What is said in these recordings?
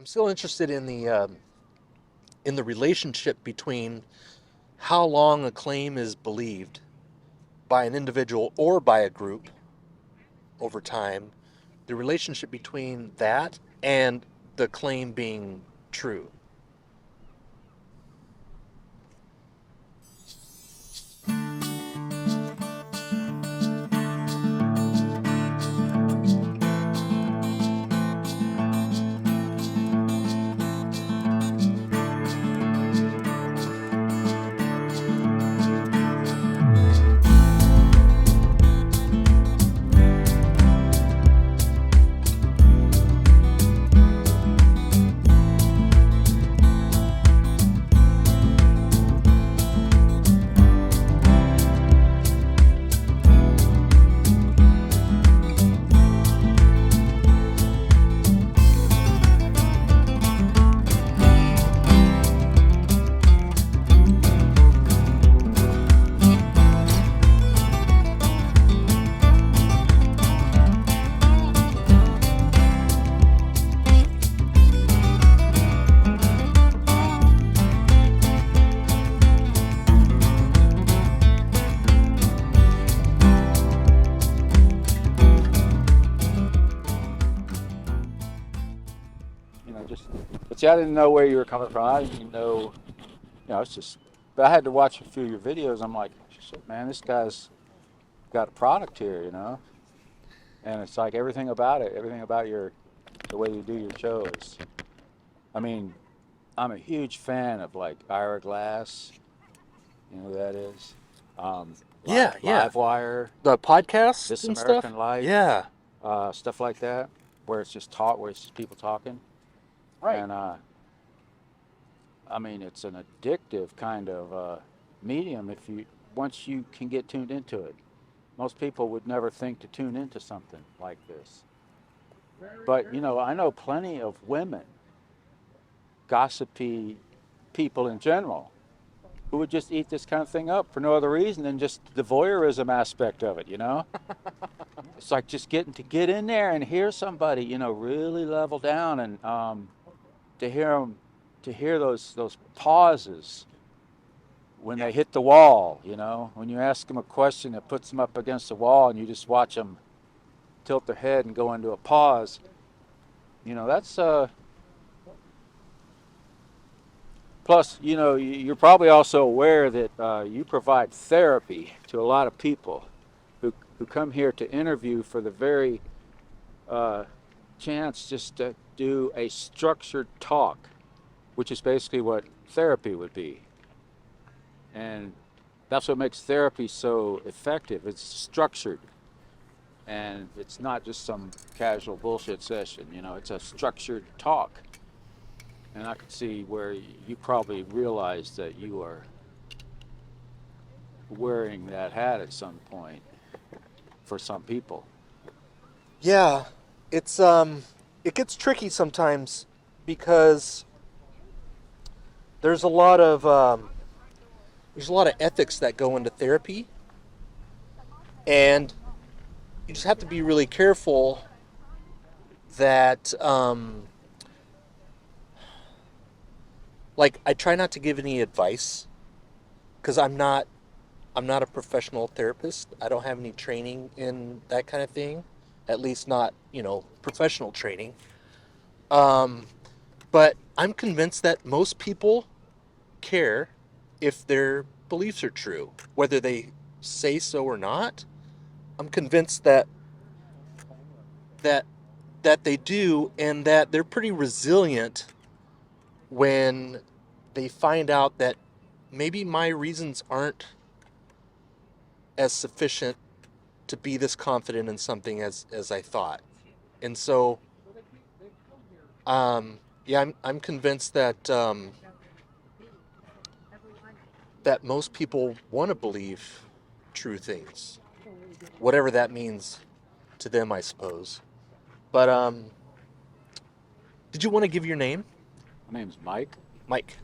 I'm still interested in the relationship between how long a claim is believed by an individual or by a group over time, the relationship between that and the claim being true. Just, but see, I didn't know where you were coming from. I didn't know, it's just, but I had to watch a few of your videos. I'm like, shit, man, this guy's got a product here, and it's like everything about it, everything about the way you do your show is, I mean, I'm a huge fan of like Ira Glass, you know who that is? Yeah, yeah. Livewire, The podcasts This and American stuff. Life, Yeah, stuff like that, where it's just where it's just people talking. right. And I mean, it's an addictive kind of medium once you can get tuned into it. Most people would never think to tune into something like this. But, I know plenty of women, gossipy people in general, who would just eat this kind of thing up for no other reason than just the voyeurism aspect of it, It's like just getting to get in there and hear somebody, really level down and to hear those pauses when they hit the wall, when you ask them a question that puts them up against the wall and you just watch them tilt their head and go into a pause, that's plus, you're probably also aware that you provide therapy to a lot of people who come here to interview for the very chance just to do a structured talk, which is basically what therapy would be. And that's what makes therapy so effective. It's structured. And it's not just some casual bullshit session, it's a structured talk. And I could see where you probably realize that you are wearing that hat at some point for some people. Yeah, it's it gets tricky sometimes because there's a lot of ethics that go into therapy, and you just have to be really careful that like I try not to give any advice because I'm not a professional therapist. I don't have any training in that kind of thing, at least not professional training. But I'm convinced that most people care if their beliefs are true, whether they say so or not. I'm convinced that that they do, and that they're pretty resilient when they find out that maybe my reasons aren't as sufficient to be this confident in something as I thought. And so yeah, I'm convinced that most people want to believe true things, whatever that means to them, I suppose. But did you want to give your name? My name's Mike. Mike.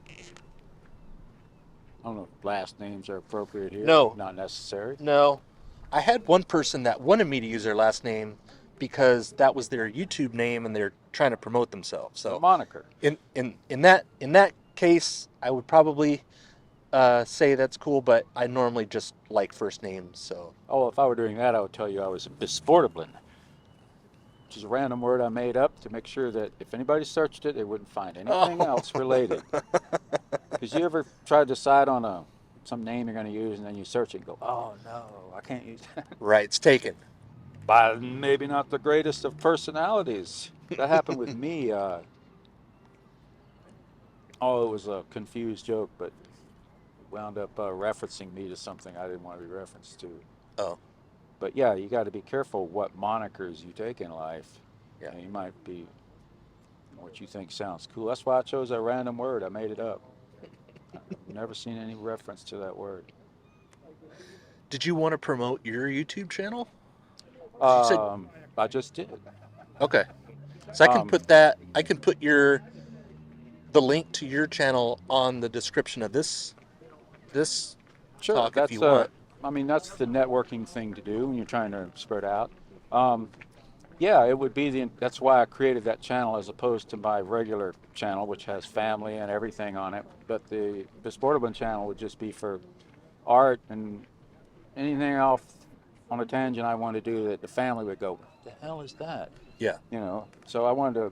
I don't know if last names are appropriate here. No. Not necessary. No. I had one person that wanted me to use their last name, because that was their YouTube name and they're trying to promote themselves. The So moniker. in that case, I would probably say that's cool, but I normally just like first names. So Oh, if I were doing that, I would tell you I was a bisportablin, which is a random word I made up to make sure that if anybody searched it, they wouldn't find anything oh. else related. Because you ever try to decide on some name you're going to use, and then you search it and go, oh no, I can't use that. Right, it's taken. By maybe not the greatest of personalities. That happened with me. It was a confused joke, but it wound up referencing me to something I didn't want to be referenced to. Oh, But yeah, you got to be careful what monikers you take in life. yeah. You might be what you think sounds cool. That's why I chose that random word. I made it up. I've never seen any reference to that word. Did you want to promote your YouTube channel? You said I just did. okay. So I can Um, put that. I can put the link to your channel on the description of this sure, talk if you want. I mean, that's the networking thing to do when you're trying to spread out. Um, yeah, it would be that's why I created that channel as opposed to my regular channel, which has family and everything on it. But the Sportable channel would just be for art and anything else on a tangent I wanted to do that the family would go, what the hell is that? Yeah. So I wanted to,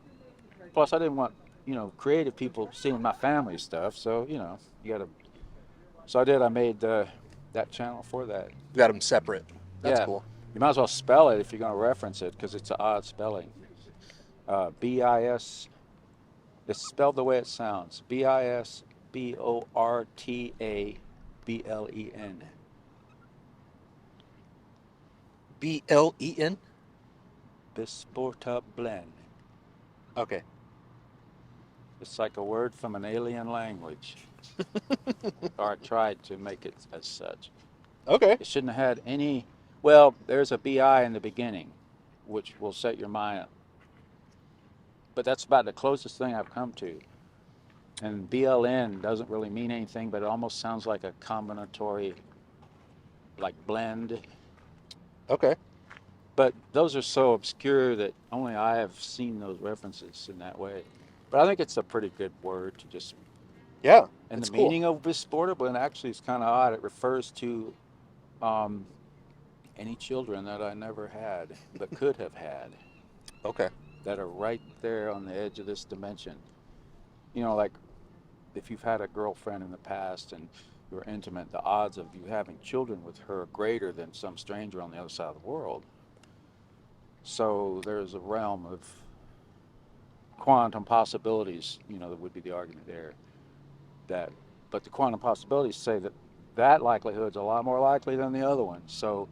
plus I didn't want, creative people seeing my family stuff. So, you got to, so I made that channel for that. You got them separate. That's Yeah. cool. You might as well spell it if you're going to reference it because it's an odd spelling. B-I-S, it's spelled the way it sounds. Bisportablen. BLEN. Bisportablen. Okay. It's like a word from an alien language. Or I tried to make it as such. Okay. It shouldn't have had any, well, there's a BI in the beginning, which will set your mind up. But that's about the closest thing I've come to. And BLN doesn't really mean anything, but it almost sounds like a combinatory, like blend. Okay. But those are so obscure that only I have seen those references in that way. But I think it's a pretty good word to just. Yeah. And it's the cool. meaning of bisportable, and actually it's kind of odd. It refers to any children that I never had, but could have had, Okay. that are right there on the edge of this dimension. Like if you've had a girlfriend in the past and you were intimate, the odds of you having children with her are greater than some stranger on the other side of the world. So there's a realm of quantum possibilities, that would be the argument there. But the quantum possibilities say that likelihood's a lot more likely than the other ones. So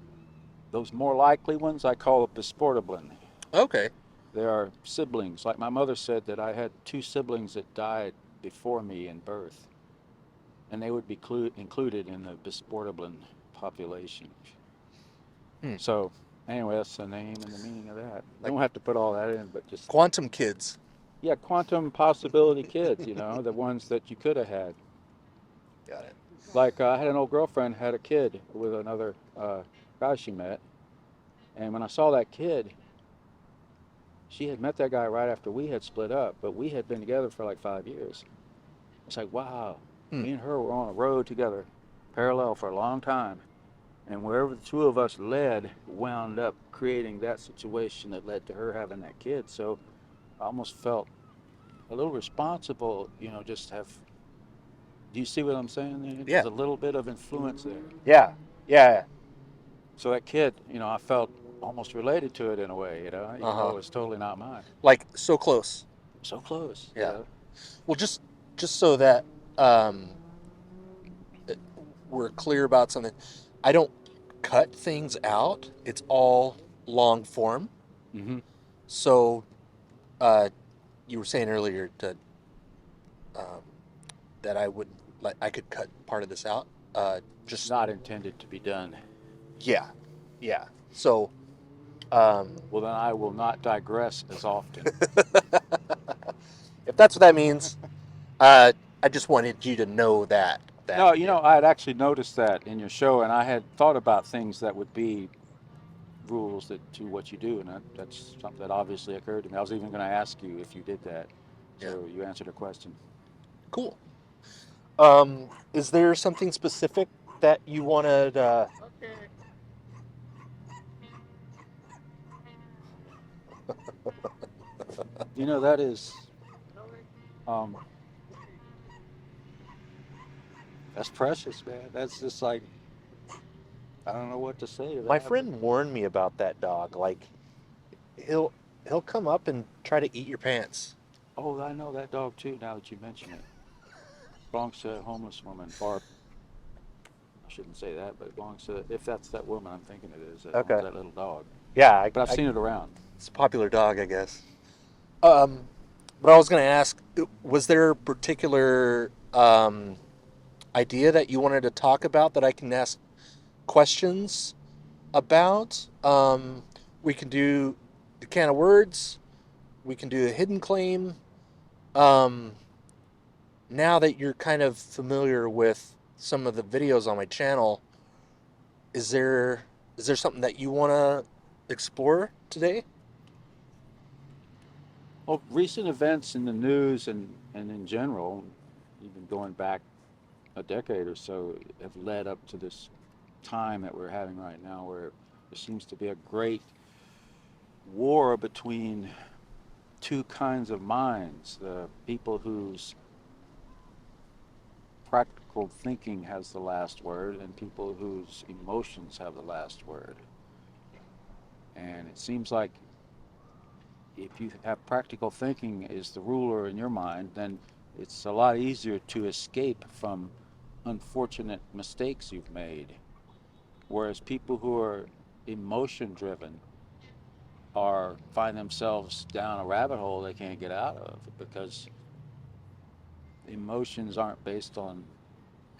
those more likely ones I call bisportablin. Okay. They are siblings. Like my mother said that I had two siblings that died before me in birth, and they would be included in the bisportablin population. So anyway, that's the name and the meaning of that. I don't have to put all that in, but just Quantum kids. yeah, quantum possibility kids. The ones that you could have had. Got it. Like I had an old girlfriend had a kid with another guy she met, and when I saw that kid, she had met that guy right after we had split up, but we had been together for like 5 years. It's like, wow, me and her were on a road together, parallel for a long time, and wherever the two of us led wound up creating that situation that led to her having that kid. So I almost felt a little responsible, just have. Do you see what I'm saying there? Yeah. There's a little bit of influence there. Yeah. Yeah. So that kid, I felt almost related to it in a way, even though it's totally not mine. Like so close. So close. Yeah. Well, just so that we're clear about something, I don't cut things out. It's all long form. Mm-hmm. So, you were saying earlier that I could cut part of this out. Just not intended to be done. Yeah. So, well, then I will not digress as often. if that's what that means, I just wanted you to know that. No, I had actually noticed that in your show, and I had thought about things that would be rules to what you do, and that's something that obviously occurred to me. I was even going to ask you if you did that, Yeah. so you answered a question. Cool. Is there something specific that you wanted? You know, that is, um, that's precious, man. That's just like, I don't know what to say to My that. But, friend warned me about that dog. Like he'll he'll come up and try to eat your pants. oh, I know that dog too. Now that you mention it, belongs to a homeless woman, or I shouldn't say that, but it belongs to, if that's that woman I'm thinking it is, that owns Okay. that little dog. Yeah, But I've seen it around. it's a popular dog, I guess. Um, but I was going to ask, was there a particular idea that you wanted to talk about that I can ask questions about? We can do the can of words. We can do a hidden claim. Um, Now that you're kind of familiar with some of the videos on my channel, is there something that you want to explore today? Well, recent events in the news and in general, even going back a decade or so, have led up to this time that we're having right now where there seems to be a great war between two kinds of minds: the people whose practical thinking has the last word, and people whose emotions have the last word. And it seems like if you have practical thinking is the ruler in your mind, then it's a lot easier to escape from unfortunate mistakes you've made. Whereas people who are emotion driven are find themselves down a rabbit hole they can't get out of because emotions aren't based on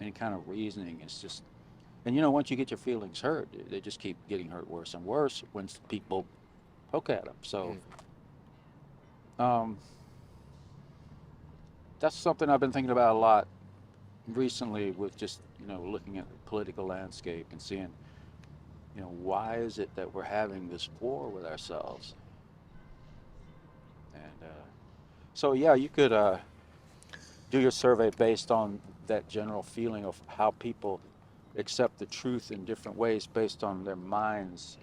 any kind of reasoning. It's just, and you know, once you get your feelings hurt, they just keep getting hurt worse and worse when people poke at them. So Mm. um, that's something I've been thinking about a lot recently with just, you know, looking at the political landscape and seeing, you know, why is it that we're having this war with ourselves? And so, yeah, you could do your survey based on that general feeling of how people accept the truth in different ways based on their minds.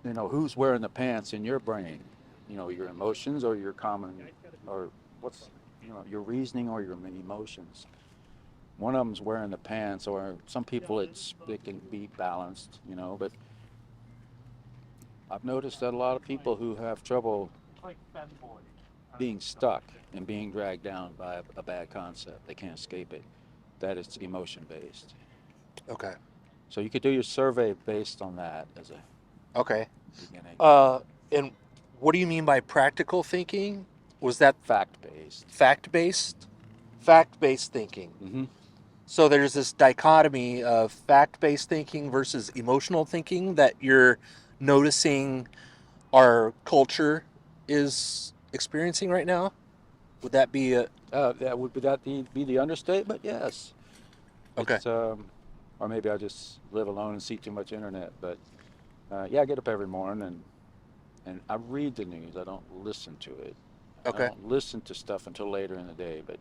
You know, who's wearing the pants in your brain? You know, your emotions or your common, or what's, you know, your reasoning or your emotions. One of them's wearing the pants, or some people it can be balanced, you know. But I've noticed that a lot of people who have trouble being stuck and being dragged down by a bad concept, they can't escape it. That is emotion based. Okay. So you could do your survey based on that as a Okay. beginning. And what do you mean by practical thinking? Was that Fact based. fact based? Fact based thinking. Mm-hmm. So there's this dichotomy of fact based thinking versus emotional thinking that you're noticing our culture is experiencing right now. Would that be a That would be the understatement? Yes. okay? It's or maybe I just live alone and see too much internet. But yeah, I get up every morning and I read the news. I don't listen to it. I Okay. don't listen to stuff until later in the day. But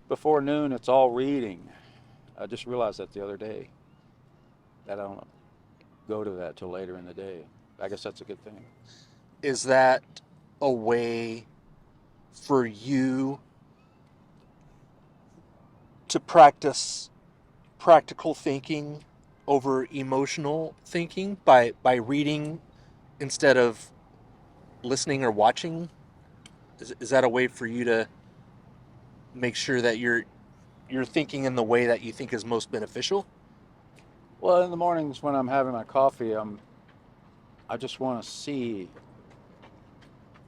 before noon, it's all reading. I just realized that the other day that I don't go to that till later in the day. I guess that's a good thing. Is that a way for you to practice practical thinking over emotional thinking by reading instead of listening or watching? Is that a way for you to make sure that you're thinking in the way that you think is most beneficial? Well, in the mornings when I'm having my coffee, I just want to see.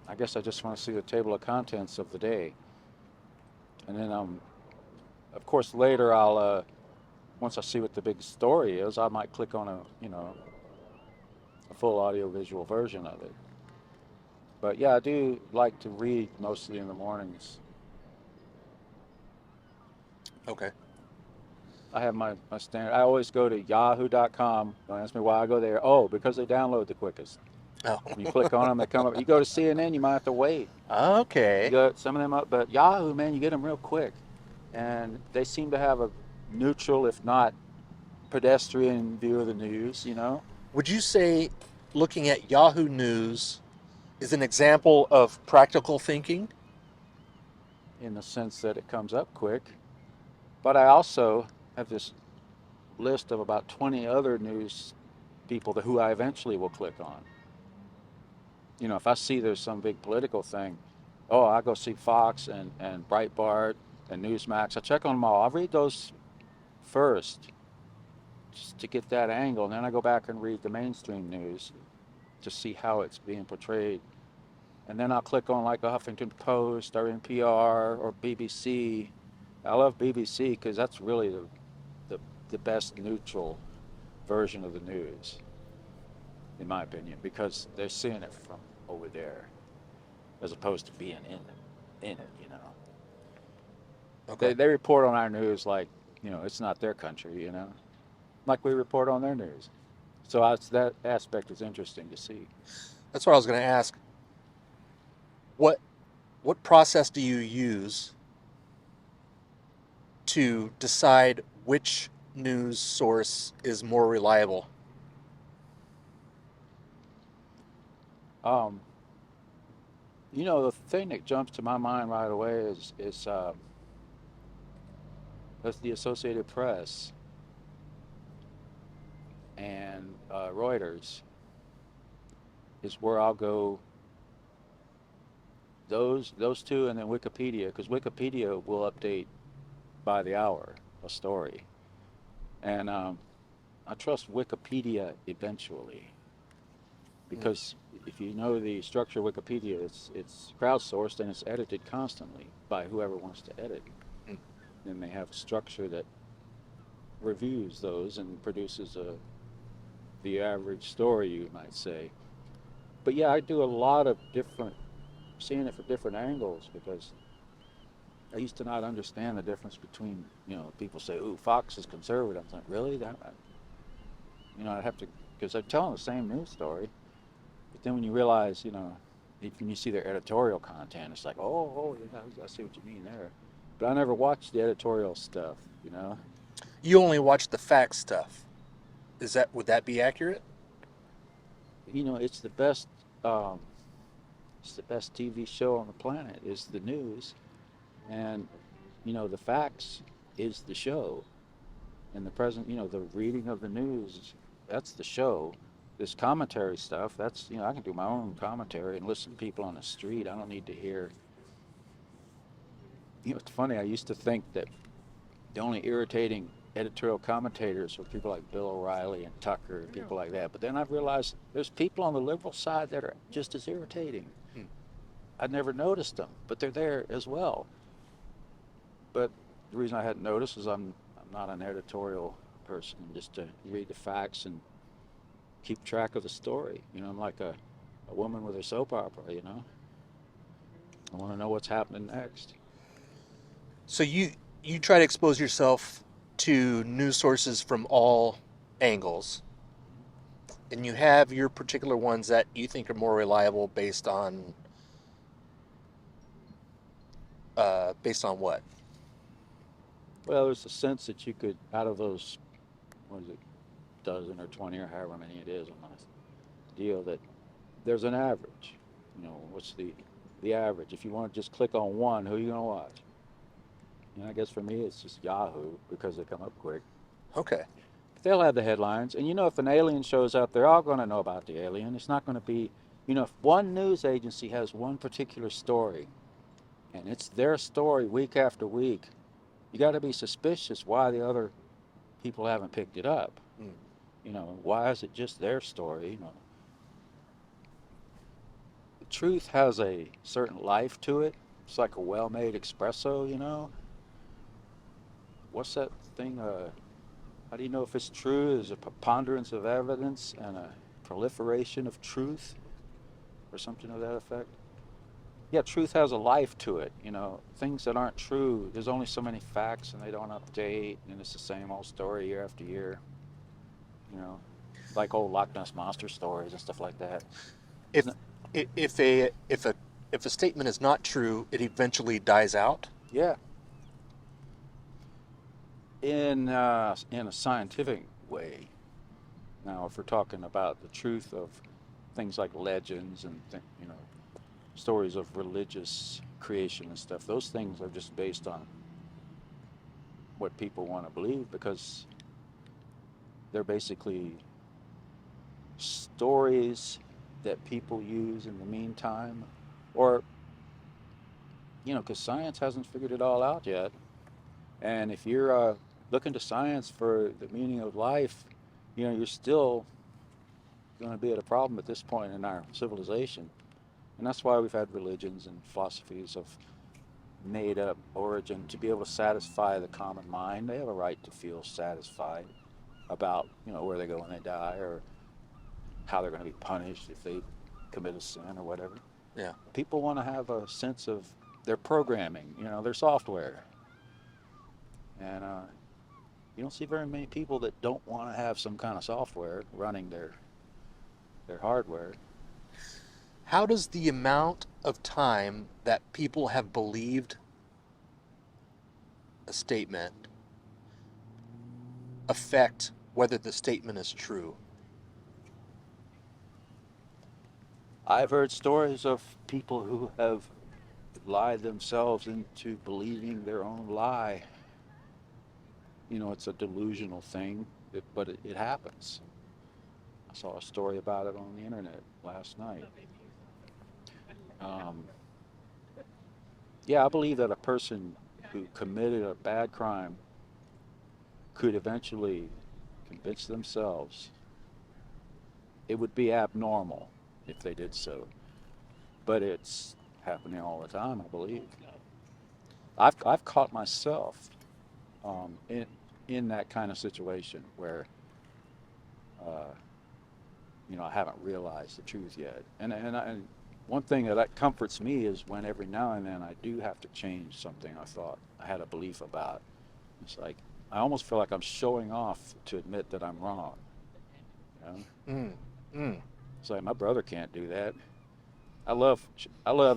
I guess I just want to see the table of contents of the day, and then of course, later once I see what the big story is, I might click on a full audio visual version of it. But yeah, I do like to read mostly in the mornings. Okay. I have my standard. I always go to yahoo.com. Don't ask me why I go there. Oh, because they download the quickest. Oh, When you click on them, they come up. You go to CNN, you might have to wait. You okay. got some of them up, but Yahoo, man, you get them real quick. And they seem to have a neutral, if not pedestrian view of the news, you know? Would you say looking at Yahoo News is an example of practical thinking? In the sense that it comes up quick. But I also have this list of about 20 other news people who I eventually will click on. You know, if I see there's some big political thing, oh, I go see Fox and Breitbart and Newsmax. I check on them all. I read those first just to get that angle, and then I go back and read the mainstream news to see how it's being portrayed. And then I'll click on like a Huffington Post or NPR or BBC. I love BBC because that's really the best neutral version of the news, in my opinion, because they're seeing it from over there as opposed to being in it, you know. Okay. They report on our news like, you know, it's not their country, you know, like we report on their news. So that aspect is interesting to see. That's what I was going to ask. What process do you use to decide which news source is more reliable? You know, the thing that jumps to my mind right away is that's the Associated Press and Reuters is where I'll go. Those two, and then Wikipedia, because Wikipedia will update by the hour a story, and I trust Wikipedia eventually, because if you know the structure of Wikipedia, it's crowdsourced and it's edited constantly by whoever wants to edit. Mm. Then they have a structure that reviews those and produces the average story, you might say. But yeah, I do a lot of seeing it from different angles, because I used to not understand the difference between, you know, people say, ooh, Fox is conservative. I'm like, really? You know, I have to, because they're telling the same news story. But then when you realize, you know, when you see their editorial content, it's like, oh, yeah, I see what you mean there. But I never watched the editorial stuff, you know. You only watch the fact stuff. Would that be accurate? You know, it's the best TV show on the planet is the news, and you know, the facts is the show, and the present, you know, the reading of the news, that's the show. This commentary stuff, that's, you know, I can do my own commentary and listen to people on the street. I don't need to hear. You know, it's funny. I used to think that the only irritating editorial commentators were people like Bill O'Reilly and Tucker and people like that. But then I've realized there's people on the liberal side that are just as irritating. Hmm. I'd never noticed them, but they're there as well. But the reason I hadn't noticed is I'm not an editorial person, just to read the facts and keep track of the story. You know, I'm like a woman with a soap opera, you know. I want to know what's happening next. So you try to expose yourself to news sources from all angles, and you have your particular ones that you think are more reliable based on what? Well, there's a sense that you could, out of those, what is it, dozen or 20 or however many it is on a deal, that there's an average. You know, what's the average? If you want to just click on one, who are you going to watch? And I guess for me, it's just Yahoo, because they come up quick. Okay. They'll have the headlines. And you know, if an alien shows up, they're all going to know about the alien. It's not going to be, you know, if one news agency has one particular story, and it's their story week after week, you got to be suspicious why the other people haven't picked it up. Mm. You know, why is it just their story? You know, the truth has a certain life to it. It's like a well-made espresso, you know. What's that thing? How do you know if it's true? There's a preponderance of evidence and a proliferation of truth, or something of that effect. Yeah, truth has a life to it. Things that aren't true, there's only so many facts and they don't update, and it's the same old story year after year. You know, like old Loch Ness monster stories and stuff like that. If Isn't it? if a statement is not true, it eventually dies out. Yeah, in a scientific way. Now, if we're talking about the truth of things like legends and stories of religious creation and stuff, those things are just based on what people want to believe because they're basically stories that people use in the meantime, or because science hasn't figured it all out yet. And if you're looking to science for the meaning of life, you're still going to be at a problem at this point in our civilization. And that's why we've had religions and philosophies of made up origin to be able to satisfy the common mind. They have a right to feel satisfied about, where they go when they die or how they're going to be punished if they commit a sin or whatever. Yeah. People want to have a sense of their programming, their software. And you don't see very many people that don't want to have some kind of software running their hardware. How does the amount of time that people have believed a statement affect whether the statement is true? I've heard stories of people who have lied themselves into believing their own lie. It's a delusional thing, but it happens. I saw a story about it on the internet last night. Um, yeah, I believe that a person who committed a bad crime could eventually convince themselves. It would be abnormal if they did so, but it's happening all the time, I believe. I've caught myself in that kind of situation where uh, I haven't realized the truth yet. And one thing that comforts me is when every now and then I do have to change something I thought I had a belief about. It's like I almost feel like I'm showing off to admit that I'm wrong. You know? Mm, mm. It's like my brother can't do that. I love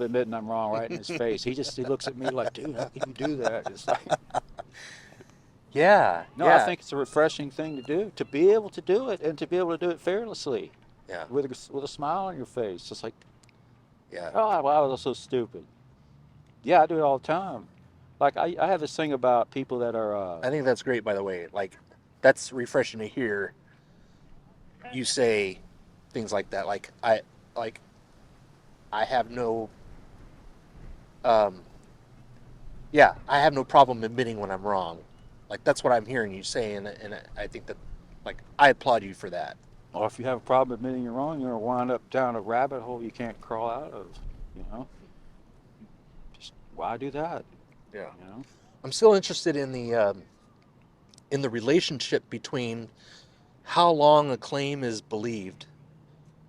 admitting I'm wrong right in his face. He looks at me like, dude, how can you do that? It's like, Yeah, no, I yeah, think it's a refreshing thing to do, to be able to do it and to be able to do it fearlessly yeah, with a smile on your face. It's like, yeah. oh, wow, that was so stupid. Yeah, I do it all the time. Like, I have this thing about people that are, I think that's great, by the way. Like, that's refreshing to hear you say things like that. Like I have no, um, yeah, I have no problem admitting when I'm wrong. Like that's what I'm hearing you say, and I think that, like, I applaud you for that. or if you have a problem admitting you're wrong, you're going to wind up down a rabbit hole you can't crawl out of, you know? Just, why do that, Yeah. you know? I'm still interested in the relationship between how long a claim is believed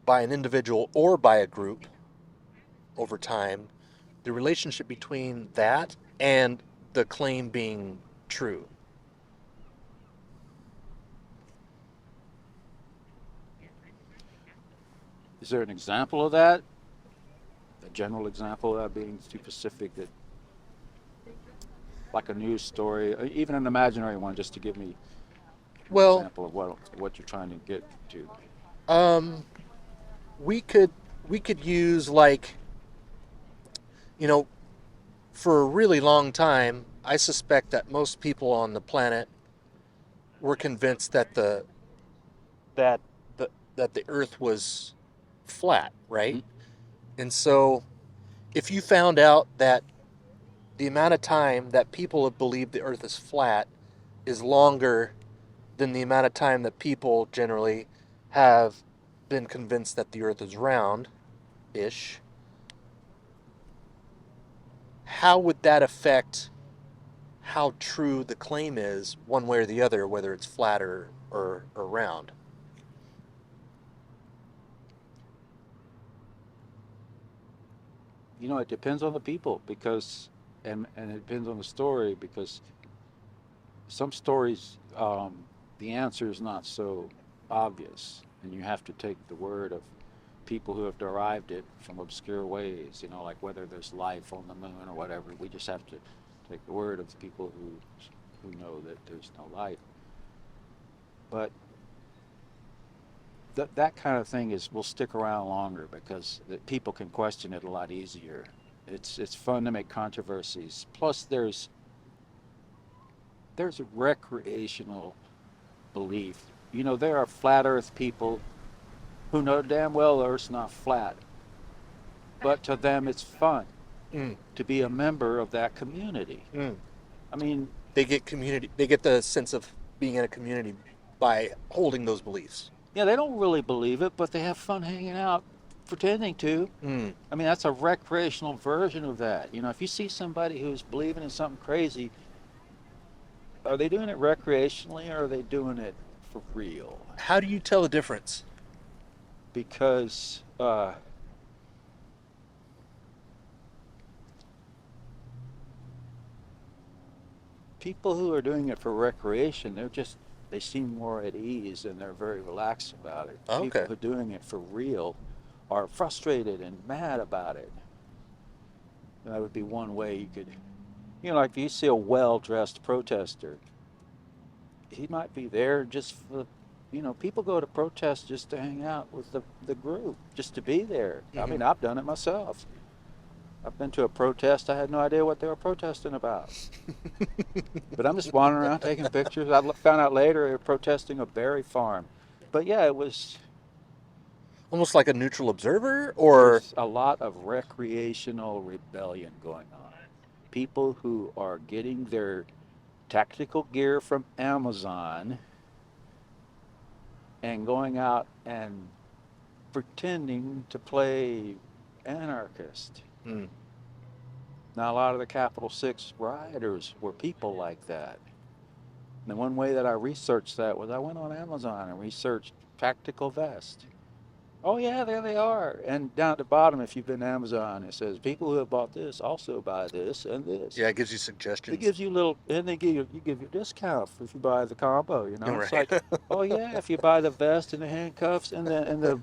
by an individual or by a group over time, the relationship between that and the claim being true. Is there an example of that? A general example of that being too specific that, like a news story, even an imaginary one, just to give me an Well, example of what you're trying to get to. um, we could we could use, like, you know for a really long time, I suspect that most people on the planet were convinced that the that the Earth was flat, right? Hmm. And so, if you found out that the amount of time that people have believed the Earth is flat is longer than the amount of time that people generally have been convinced that the Earth is round ish, how would that affect how true the claim is, one way or the other, whether it's flat or round? It depends on the people because, and it depends on the story because some stories, the answer is not so obvious, and you have to take the word of people who have derived it from obscure ways, like whether there's life on the moon or whatever. We just have to take the word of the people who know that there's no life. But that kind of thing will stick around longer because people can question it a lot easier. It's fun to make controversies. Plus, there's a recreational belief. There are flat Earth people who know damn well the Earth's not flat, but to them it's fun Mm, to be a member of that community. mm. I mean, They get community. They get the sense of being in a community by holding those beliefs. yeah, they don't really believe it, but they have fun hanging out, pretending to. Mm. I mean, that's a recreational version of that. If you see somebody who's believing in something crazy, are they doing it recreationally or are they doing it for real? How do you tell the difference? Because people who are doing it for recreation, they seem more at ease and they're very relaxed about it. People Okay. who are doing it for real are frustrated and mad about it. And that would be one way you could, like if you see a well-dressed protester, he might be there just for, people go to protest just to hang out with the group, just to be there. I Mm-hmm. mean, I've done it myself. I've been to a protest. I had no idea what they were protesting about. But I'm just wandering around taking pictures. I found out later they were protesting a berry farm. But yeah, Almost like a neutral observer, or there's a lot of recreational rebellion going on. People who are getting their tactical gear from Amazon and going out and pretending to play anarchist. mm. Now, a lot of the Capital Six rioters were people like that. And one way that I researched that was I went on Amazon and researched tactical vest. Oh yeah, there they are. And down at the bottom, if you've been to Amazon, it says people who have bought this also buy this and this. Yeah, it gives you It suggestions. gives you little, and they give you a discount if you buy the combo. It's Right. like, oh yeah, if you buy the vest and the handcuffs and the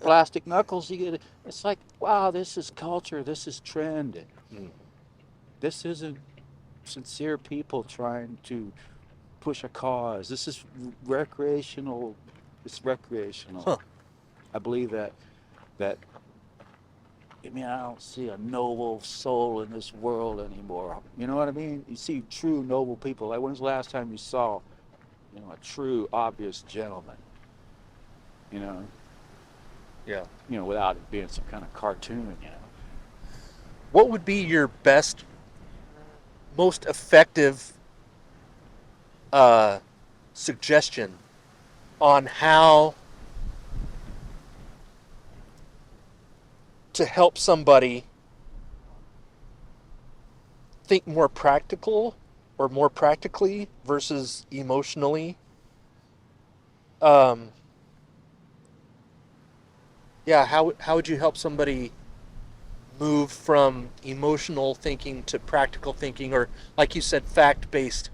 plastic knuckles, you get it. It's like, wow, this is culture. This is trend. Mm. This isn't sincere people trying to push a cause. This is recreational. It's recreational. Huh. I believe that. I mean, I don't see a noble soul in this world anymore. You know what I mean? You see true noble people. Like when's the last time you saw, a true obvious gentleman? You know, Yeah. without it being some kind of cartoon. What would be your best, most effective uh, suggestion on how to help somebody think more practical or more practically versus emotionally? Um, yeah, how would you help somebody move from emotional thinking to practical thinking, or like you said, fact-based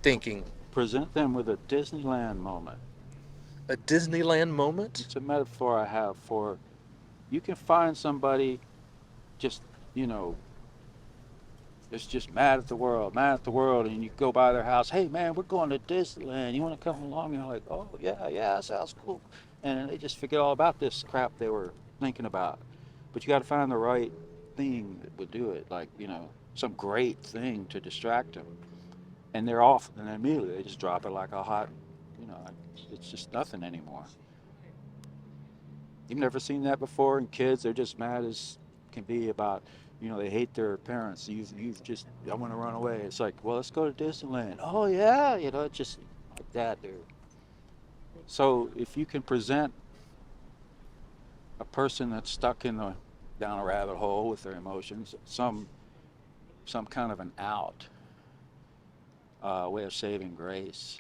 thinking? Present them with a Disneyland moment. A Disneyland moment? It's a metaphor I have for you can find somebody just, you know, it's just mad at the world, and you go by their house, hey man, we're going to Disneyland. You want to come along? And you're like, oh yeah, yeah, that sounds cool. And they just forget all about this crap they were thinking about. But you got to find the right thing that would do it, like some great thing to distract them. And they're off, and then immediately they just drop it like a hot, you know, it's just nothing anymore. You've never seen that before, and kids, they're just mad as can be about, they hate their parents. You've just, I want to run away. It's like, well, let's go to Disneyland. Oh yeah, it's just like that, dude. So if you can present a person that's stuck down a rabbit hole with their emotions, some kind of an out, way of saving grace.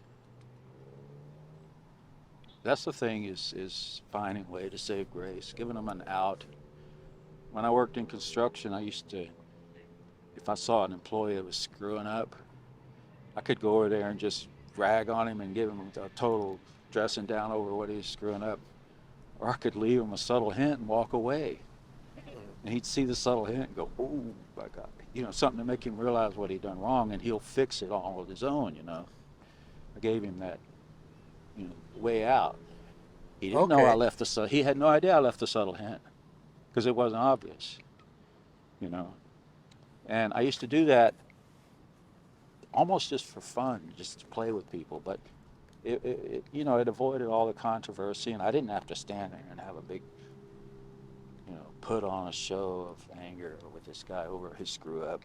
That's the thing is finding a way to save grace, giving them an out when I worked in construction, I used to, if I saw an employee that was screwing up, I could go over there and just rag on him and give him a total dressing down over what he was screwing up. Or I could leave him a subtle hint and walk away. And he'd see the subtle hint and go, oh, my God. You know, something to make him realize what he'd done wrong, and he'll fix it all on his own, you know. I gave him that, you know, way out. He didn't know I left the he had no idea I left the subtle hint because it wasn't obvious, you know. And I used to do that almost just for fun, just to play with people. But you know, it avoided all the controversy, and I didn't have to stand there and have a big, you know, put on a show of anger with this guy over his screw up,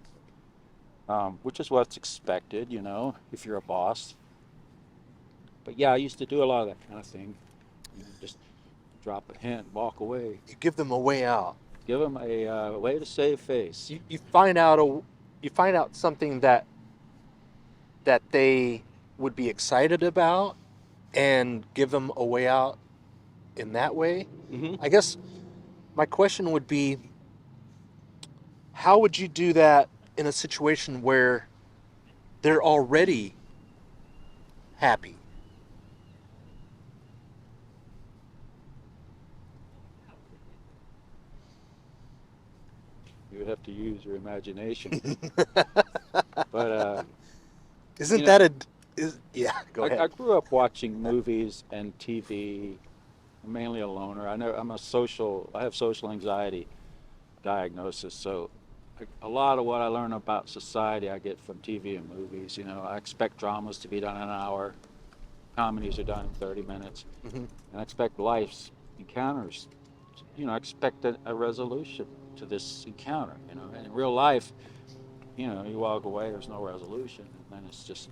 which is what's expected, you know, if you're a boss. But yeah, I used to do a lot of that kind of thing. You know, just drop a hint, walk away. You give them a way out. Give them a way to save face. You find out something that they would be excited about, and give them a way out in that way. Mm-hmm. I guess my question would be, how would you do that in a situation where they're already happy? You would have to use your imagination. But isn't you know, that yeah, go ahead. I grew up watching movies and TV. I'm mainly a loner. I have social anxiety diagnosis, so a lot of what I learn about society I get from TV and movies. You know, I expect dramas to be done in an hour, comedies are done in 30 minutes, Mm-hmm. and I expect life's encounters. You know, I expect a resolution to this encounter. You know, and in real life, you know, you walk away, there's no resolution, and then it's just.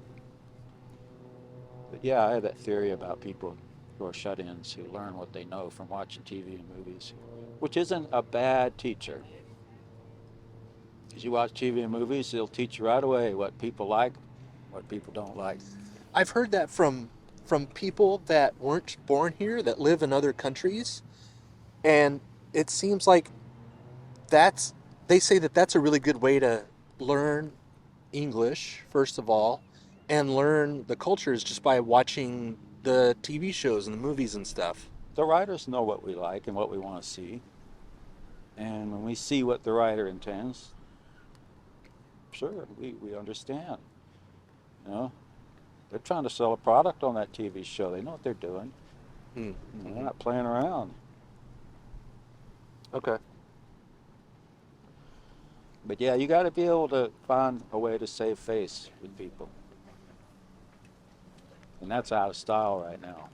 But yeah, I have that theory about people who are shut-ins who learn what they know from watching TV and movies, which isn't a bad teacher. As you watch TV and movies, they'll teach you right away what people like, what people don't like. I've heard that from people that weren't born here, that live in other countries, and it seems like they say that that's a really good way to learn English, first of all, and learn the cultures just by watching the TV shows and the movies and stuff. The writers know what we like and what we want to see. And when we see what the writer intends, sure, we understand. You know, they're trying to sell a product on that TV show. They know what they're doing. Mm-hmm. They're not playing around. Okay. But yeah, you got to be able to find a way to save face with people. And that's out of style right now.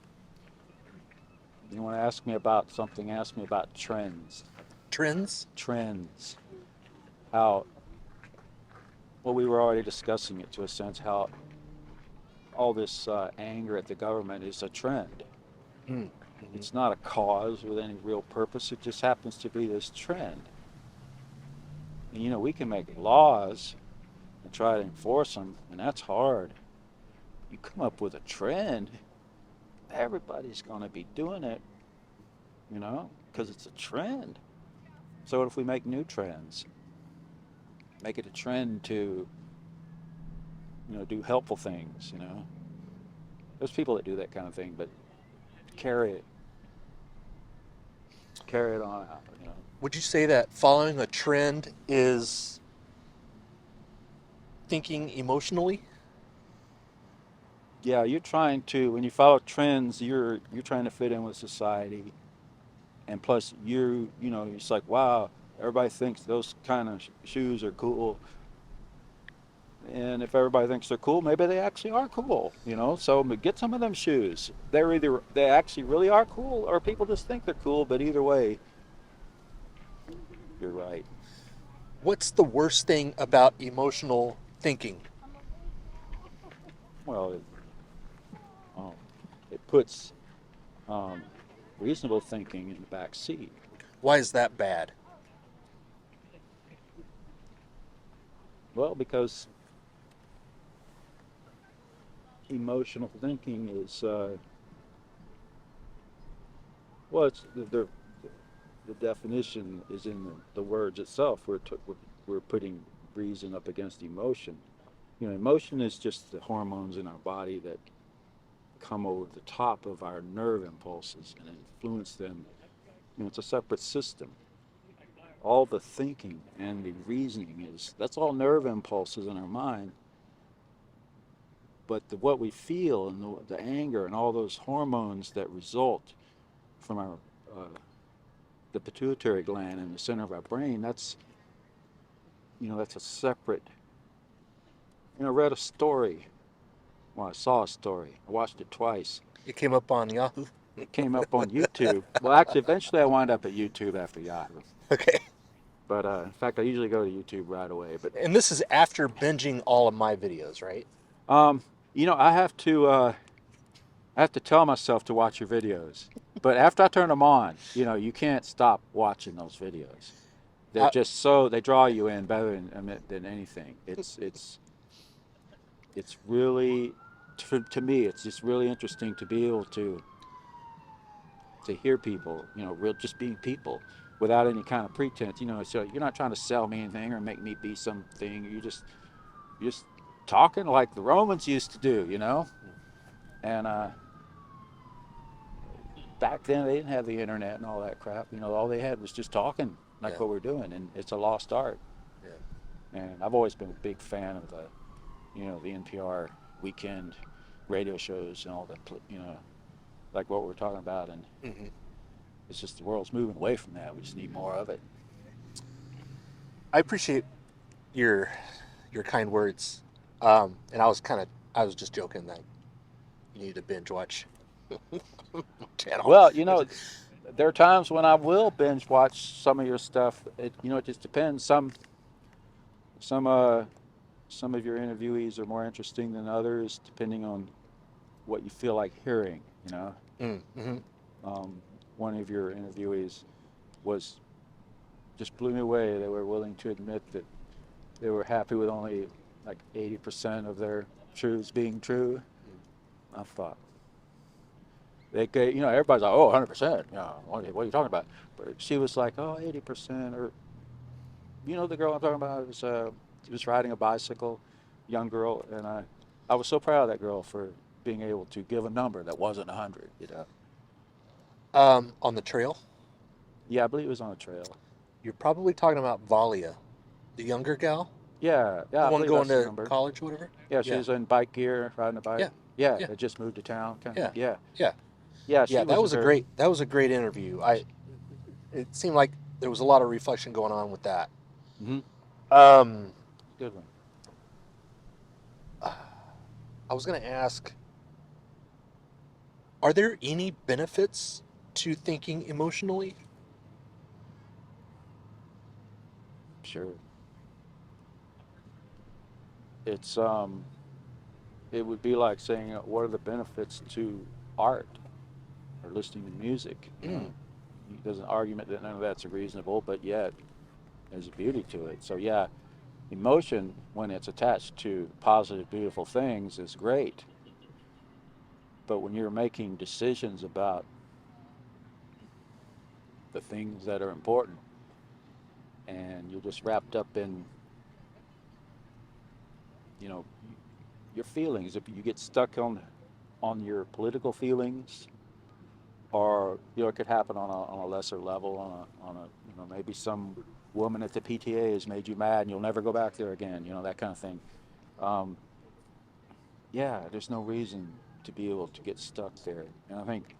You want to ask me about something, ask me about trends. Trends? Trends. How, well, we were already discussing it to a sense, how all this anger at the government is a trend. Mm-hmm. It's not a cause with any real purpose. It just happens to be this trend. And you know, we can make laws and try to enforce them, and that's hard. You come up with a trend, everybody's going to be doing it, you know, because it's a trend. So what if we make new trends? Make it a trend to, you know, do helpful things, you know. There's people that do that kind of thing, but carry it on out, you know. Would you say that following a trend is thinking emotionally? Yeah, you're trying to, when you follow trends, you're trying to fit in with society, and plus you know, it's like, wow, everybody thinks those kind of shoes are cool, and if everybody thinks they're cool, maybe they actually are cool, you know. So get some of them shoes. They actually really are cool, or people just think they're cool. But either way, you're right. What's the worst thing about emotional thinking? Well, it puts reasonable thinking in the back seat. Why is that bad? Well, because emotional thinking is, well, it's the definition is in the words itself. We're putting reason up against emotion. You know, emotion is just the hormones in our body that come over the top of our nerve impulses and influence them. You know, it's a separate system. All the thinking and the reasoning that's all nerve impulses in our mind. But what we feel and the anger and all those hormones that result from our the pituitary gland in the center of our brain, that's a separate. You know, I read a story. Well, I saw a story. I watched it twice. It came up on Yahoo. It came up on YouTube. Well, actually, eventually I wound up at YouTube after Yahoo. Okay. But in fact, I usually go to YouTube right away. But And this is after binging all of my videos, right? you know, I have to tell myself to watch your videos. But after I turn them on, you know, you can't stop watching those videos. They're just they draw you in better than anything. It's really, to me, it's just really interesting to be able to hear people, you know, just being people without any kind of pretense. You know, so you're not trying to sell me anything or make me be something. You're just talking like the Romans used to do, you know. And back then they didn't have the internet and all that crap. You know, all they had was just talking like what we're doing, and it's a lost art. Yeah. And I've always been a big fan of the NPR weekend radio shows and all that, you know, like what we're talking about. And it's just the world's moving away from that. We just need more of it. I appreciate your kind words, and I was just joking that you need to binge watch channel. Well, you know, there are times when I will binge watch some of your stuff. It just depends. Some of your interviewees are more interesting than others, depending on what you feel like hearing. You know. One of your interviewees just blew me away. They were willing to admit that they were happy with only like 80% of their truths being true. I thought, everybody's like, oh, 100%. You know, what are you talking about? But she was like, oh, 80%. Or, you know, the girl I'm talking about she was riding a bicycle, young girl, and I was so proud of that girl for being able to give a number that wasn't 100. You know. On the trail? Yeah, I believe it was on a trail. You're probably talking about Valia, the younger gal? Yeah. The one going to number. college or whatever? Yeah, she was in bike gear, riding a bike. Yeah. Had just moved to town. Yeah. Yeah, that was a great interview. It seemed like there was a lot of reflection going on with that. Good one. I was going to ask, are there any benefits to thinking emotionally? Sure. It's it would be like saying, what are the benefits to art or listening to music? You know, there's an argument that none of that's reasonable, but yet there's a beauty to it. So yeah, emotion, when it's attached to positive, beautiful things, is great. But when you're making decisions about the things that are important, and you're just wrapped up in, you know, your feelings, if you get stuck on your political feelings, or it could happen on a lesser level, on a maybe some woman at the PTA has made you mad and you'll never go back there again, that kind of thing. Yeah, there's no reason to be able to get stuck there. And I think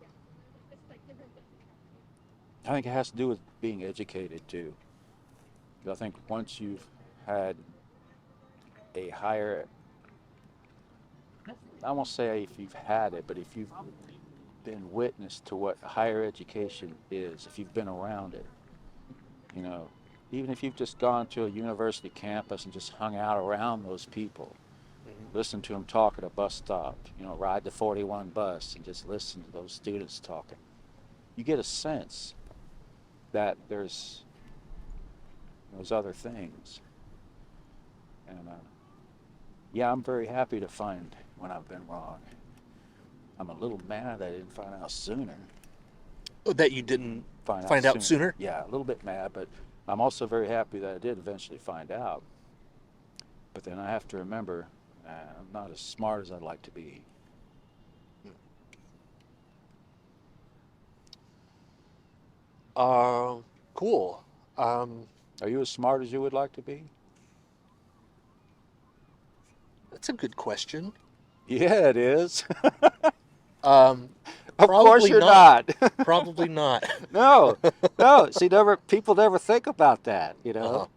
it has to do with being educated too. I think once you've had a higher, I won't say if you've had it, but if you've been witness to what higher education is, if you've been around it, even if you've just gone to a university campus and just hung out around those people, listen to them talk at a bus stop, ride the 41 bus and just listen to those students talking, you get a sense that there's those other things. And yeah, I'm very happy to find when I've been wrong. I'm a little mad I didn't find out sooner. That you didn't find out find out sooner? Yeah, a little bit mad, but I'm also very happy that I did eventually find out. But then I have to remember, I'm not as smart as I'd like to be. Cool. Um, Are you as smart as you would like to be? that's a good question. Yeah, it is. Um, Of course Probably you're not. not. Probably not. No, no. See, people never think about that, you Uh-huh. know.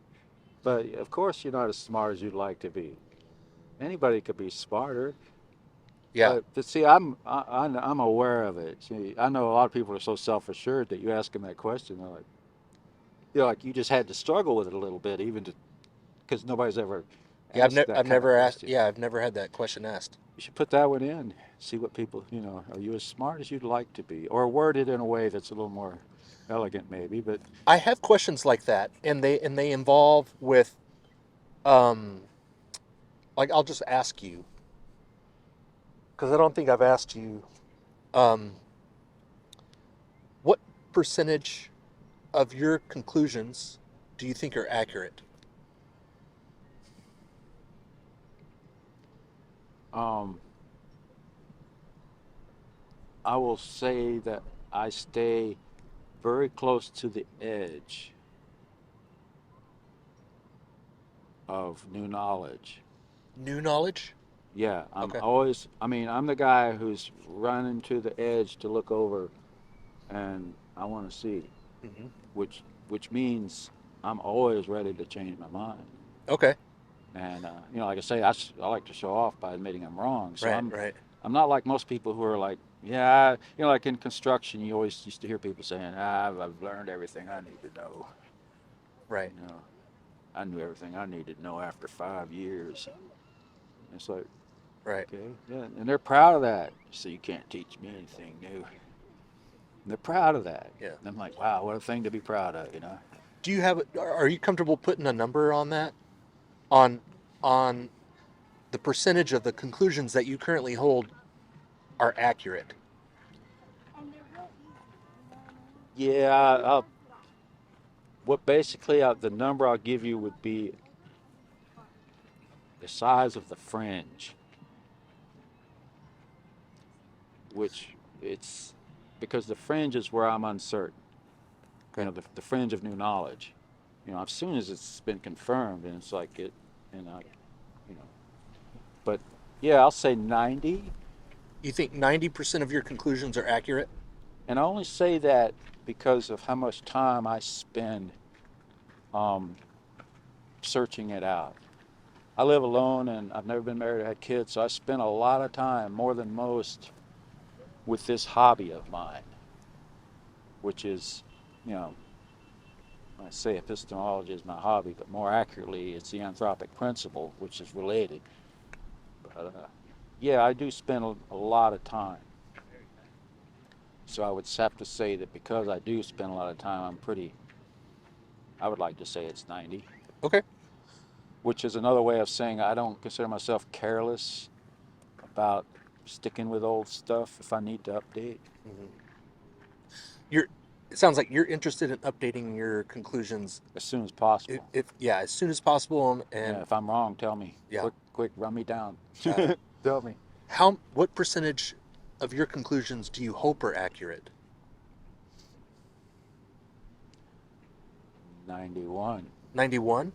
But of course, you're not as smart as you'd like to be. Anybody could be smarter. Yeah. But see, I'm aware of it. See, I know a lot of people are so self-assured that you ask them that question, they're like, like you just had to struggle with it a little bit, even to because nobody's ever Yeah, asked that I've kind of never asked. question. Yeah, I've never had that question asked. You should put that one in. See what people, are you as smart as you'd like to be, or word it in a way that's a little more elegant, maybe. But I have questions like that, and they involve with um like I'll just ask you because I don't think I've asked you um what percentage of your conclusions do you think are accurate? um, I will say that I stay very close to the edge of new knowledge. New knowledge? Yeah, I'm Okay. always, I mean, I'm the guy who's running to the edge to look over and I want to see, Hmm. which means I'm always ready to change my mind. Okay. And like I say, I like to show off by admitting I'm wrong. So Right. Right. I'm not like most people who are like, yeah, like in construction, you always used to hear people saying, I've learned everything I need to know. Right. You know, I knew everything I needed to know after 5 years. It's like, Right. okay, yeah, and they're proud of that. So you can't teach me anything new. And they're proud of that. Yeah. And I'm like, wow, what a thing to be proud of. Do you have? Are you comfortable putting a number on that? On on the percentage of the conclusions that you currently hold are accurate? Yeah, what basically the number I'll give you would be the size of the fringe, which it's because the fringe is where I'm uncertain. Okay. The fringe of new knowledge. As soon as it's been confirmed, and it's like and I, you know, but yeah, I'll say 90, You think 90% of your conclusions are accurate? and I only say that because of how much time I spend um, searching it out. I live alone, and I've never been married or had kids, so I spend a lot of time, more than most, with this hobby of mine, which is, you know, I say epistemology is my hobby, but more accurately, it's the anthropic principle, which is related. But yeah, I do spend a lot of time. So I would have to say that because I do spend a lot of time, I would like to say it's 90, Okay. which is another way of saying I don't consider myself careless about sticking with old stuff if I need to update. Hmm. You're. It sounds like you're interested in updating your conclusions. As soon as possible. If yeah, as soon as possible, Yeah, and if I'm wrong, tell me. yeah, Quick, quick, run me down. got it. Tell me. What percentage of your conclusions do you hope are accurate? 91. 91.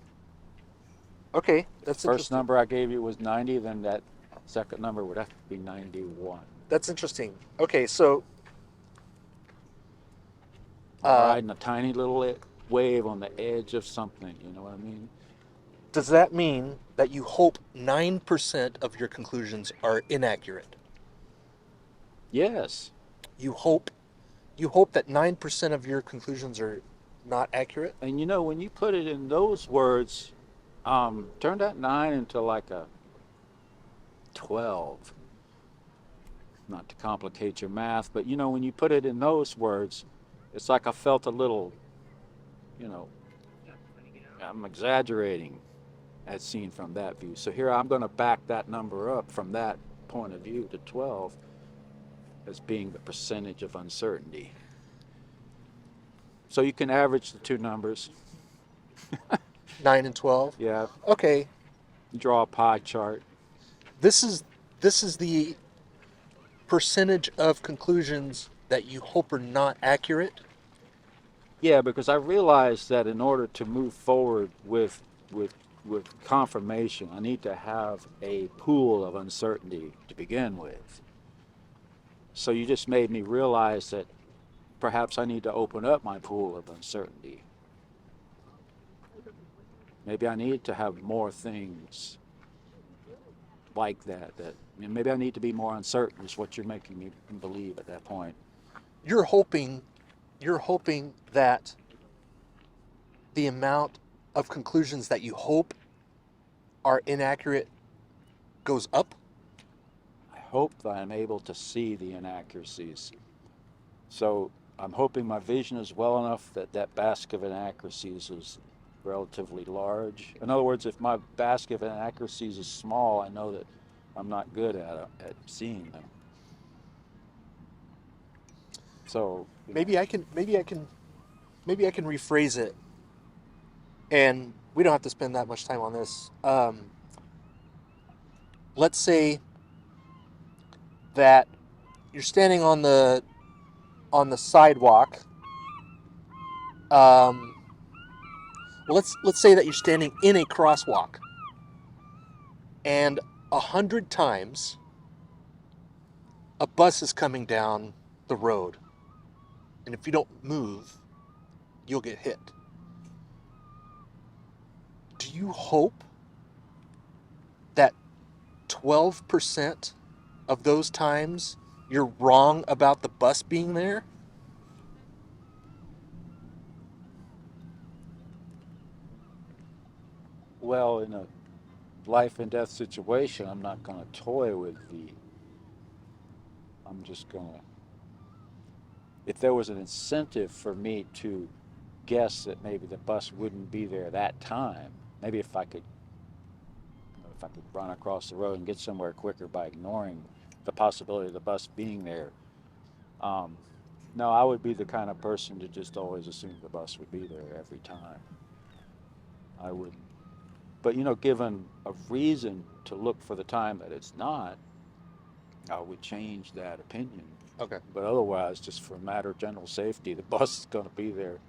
Okay, If the that's first interesting. number I gave you was 90, then that second number would have to be 91. That's interesting. Okay, so I'm uh, riding a tiny little wave on the edge of something, you know what I mean? does that mean that you hope 9% of your conclusions are inaccurate? Yes. You hope you hope that 9% of your conclusions are not accurate? And when you put it in those words, turn that 9 into like a 12. Not to complicate your math, but when you put it in those words, it's like I felt a little, you know, I'm exaggerating as seen from that view. So here I'm going to back that number up from that point of view to 12 as being the percentage of uncertainty. So you can average the two numbers. 9 and 12. Yeah. Okay, Draw a pie chart. this is the percentage of conclusions that you hope are not accurate. Yeah, because I realized that in order to move forward with with confirmation, I need to have a pool of uncertainty to begin with. So you just made me realize that perhaps I need to open up my pool of uncertainty. Maybe I need to have more things like that. Maybe I need to be more uncertain is what you're making me believe at that point. You're hoping that the amount of conclusions that you hope are inaccurate goes up. I hope that I'm able to see the inaccuracies. So I'm hoping my vision is well enough that that basket of inaccuracies is relatively large. In other words, if my basket of inaccuracies is small, I know that I'm not good at seeing them. So Maybe I can rephrase it, and we don't have to spend that much time on this. Let's say that you're standing on the sidewalk. Well, let's say that you're standing in a crosswalk, and 100 times a bus is coming down the road, and if you don't move, you'll get hit. Do you hope that 12% of those times you're wrong about the bus being there? well, in a life and death situation, I'm not going to toy with the. I'm just going to. If there was an incentive for me to guess that maybe the bus wouldn't be there that time, maybe if I could, if I could run across the road and get somewhere quicker by ignoring the possibility of the bus being there. Um, no, I would be the kind of person to just always assume the bus would be there every time. I wouldn't. But given a reason to look for the time that it's not, I would change that opinion. Okay. But otherwise, just for a matter of general safety, the bus is going to be there.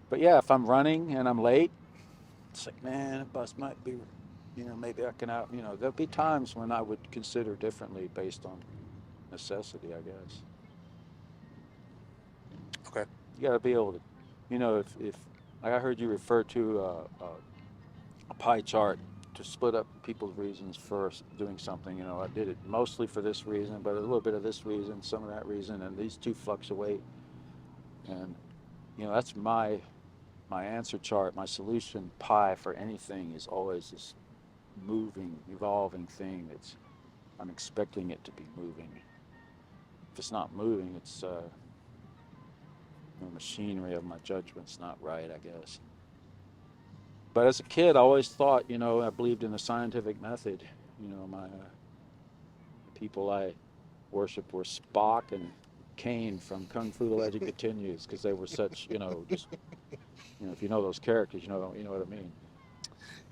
But yeah, if I'm running and I'm late, it's like, man, the bus might be, maybe I can out, there'll be times when I would consider differently based on necessity, I guess. Okay. You got to be able to, if like I heard you refer to a pie chart to split up people's reasons for doing something. I did it mostly for this reason, but a little bit of this reason, some of that reason, and these two fluctuate. And that's my answer chart, my solution pie for anything is always this moving, evolving thing that's I'm expecting it to be moving. If it's not moving, it's the machinery of my judgment's not right, I guess. But as a kid, I always thought, I believed in the scientific method. My the people I worshiped were Spock and Kane from Kung Fu: The Legend Continues, because they were such, just if you know those characters, you know what I mean.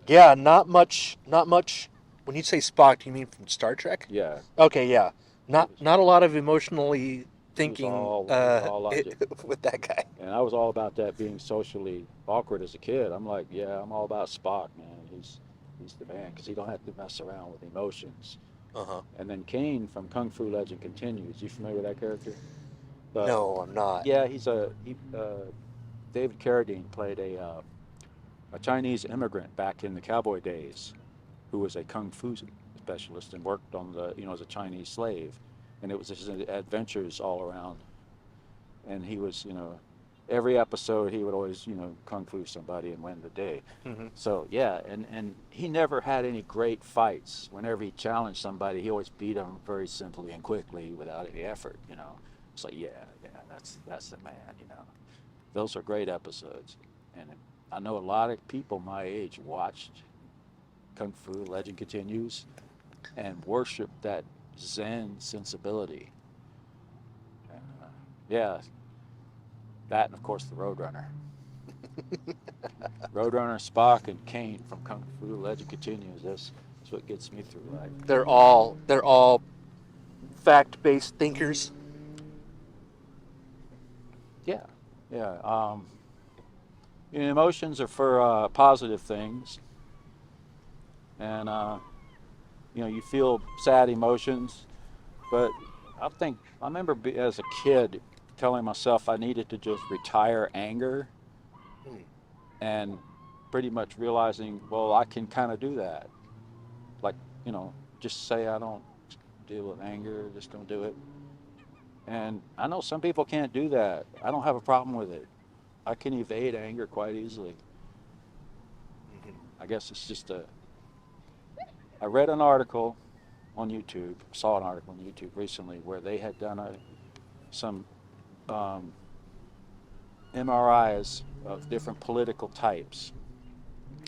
Yeah, not much. When you say Spock, do you mean from Star Trek? Yeah, Okay, yeah. it was, Not a lot of emotionally it was thinking all logic. with that guy. And I was all about that being socially awkward as a kid. I'm like, yeah, I'm all about Spock, man. He's the man because he don't have to mess around with emotions. Uh-huh. And then Kane from Kung Fu Legend Continues. You familiar with that character? No, I'm not. Yeah, David Carradine played a Chinese immigrant back in the cowboy days, who was a kung fu specialist and worked on as a Chinese slave, and it was his adventures all around. And he was, every episode he would always, kung fu somebody and win the day. Mm-hmm. So yeah, and he never had any great fights. Whenever he challenged somebody, he always beat them very simply and quickly without any effort. It's like yeah, that's the man. Those are great episodes, and I know a lot of people my age watched Kung Fu Legend Continues and worshiped that Zen sensibility. Yeah, That and of course the Roadrunner. Roadrunner, Spock, and Kane from Kung Fu Legend Continues. That's what gets me through life. They're all fact-based thinkers. Yeah, yeah. Emotions are for positive things, and you feel sad emotions. But I remember as a kid telling myself I needed to just retire anger, and pretty much realizing, well, I can kind of do that. Like, just say I don't deal with anger, just don't do it. And I know some people can't do that. I don't have a problem with it. I can evade anger quite easily. I guess it's just I read an article on YouTube, saw an article on YouTube recently where they had done some MRIs of different political types.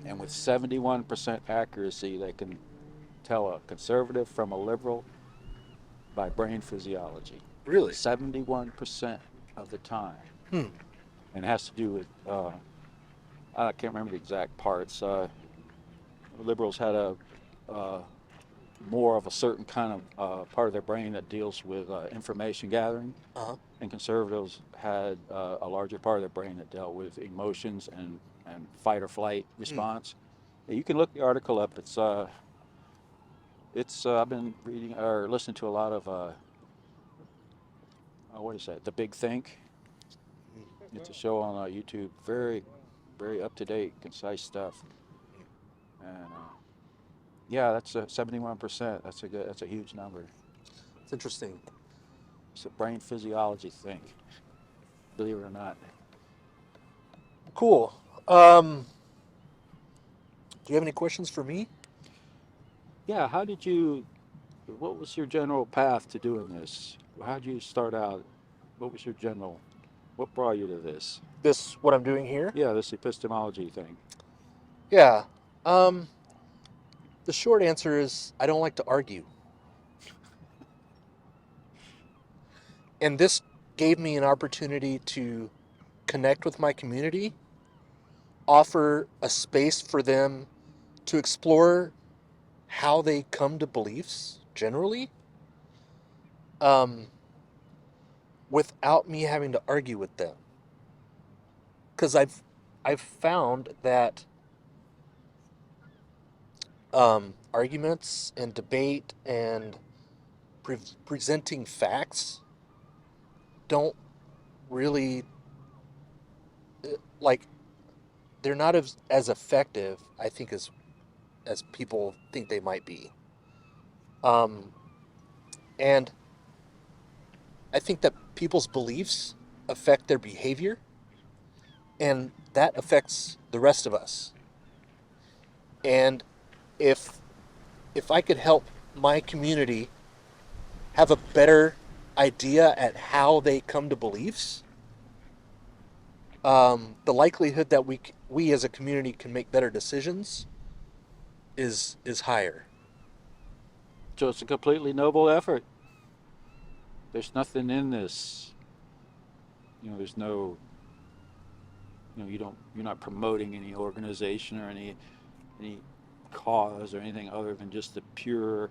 And with 71% accuracy, they can tell a conservative from a liberal by brain physiology. Really? 71% of the time. And it has to do with, I can't remember the exact parts. Liberals had more of a certain kind of part of their brain that deals with information gathering. And conservatives had a larger part of their brain that dealt with emotions and fight or flight response. Yeah, you can look the article up. It's I've been reading or listening to a lot of what is that? The Big Think. It's a show on YouTube. Very, very up to date, concise stuff. And yeah, that's 71%. That's a huge number. It's interesting. It's a brain physiology thing, believe it or not. Cool. Do you have any questions for me? Yeah, what was your general path to doing this? How did you start out? What brought you to this? What I'm doing here? Yeah, this epistemology thing. Yeah. The short answer is I don't like to argue. And this gave me an opportunity to connect with my community, offer a space for them to explore how they come to beliefs generally, without me having to argue with them. Because I've found that arguments and debate and presenting facts don't really they're not as effective, I think, as people think they might be. And I think that people's beliefs affect their behavior, and that affects the rest of us. And if I could help my community have a better idea at how they come to beliefs, the likelihood that we as a community can make better decisions is higher. So it's a completely noble effort. There's nothing in this. There's no. You're not promoting any organization or any cause or anything other than just the pure,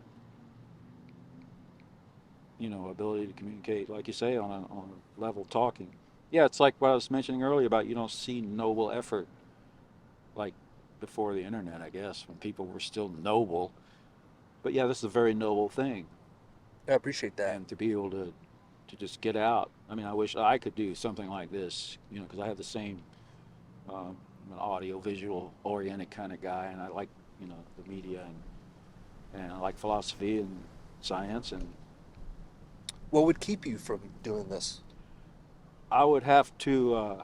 ability to communicate, like you say, on a level talking. Yeah, it's like what I was mentioning earlier about you don't see noble effort like before the internet, I guess, when people were still noble. But yeah, this is a very noble thing. I appreciate that. And to be able to just get out. I mean, I wish I could do something like this, because I have the same I'm an audio-visual oriented kind of guy, and I like, the media, and I like philosophy and science. And what would keep you from doing this? I would have to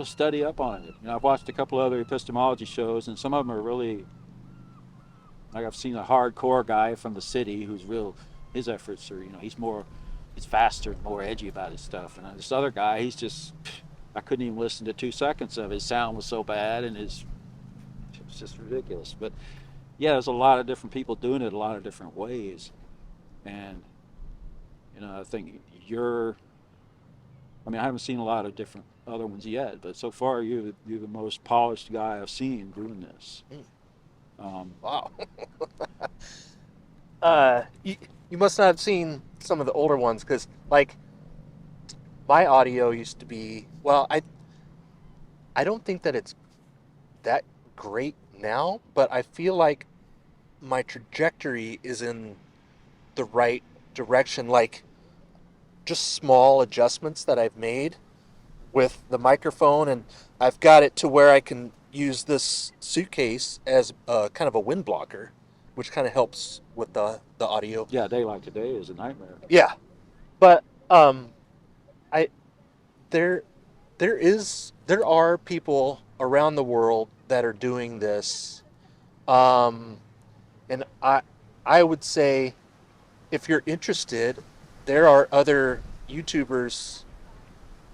study up on it. I've watched a couple other epistemology shows, and some of them are really, like I've seen a hardcore guy from the city who's his efforts are, he's faster and more edgy about his stuff. And this other guy, I couldn't even listen to 2 seconds of it. His sound was so bad, and it was just ridiculous. But yeah, there's a lot of different people doing it a lot of different ways. And, I think your I mean, I haven't seen a lot of different other ones yet, but so far you're the most polished guy I've seen doing this. Wow. You must not have seen some of the older ones, because like my audio used to be, well, I don't think that it's that great now, but I feel like my trajectory is in the right direction. Like just small adjustments that I've made with the microphone, and I've got it to where I can use this suitcase as a kind of a wind blocker, which kind of helps with the audio. Yeah, a day like today is a nightmare. Yeah, but I there there are people around the world that are doing this, and I would say if you're interested, there are other YouTubers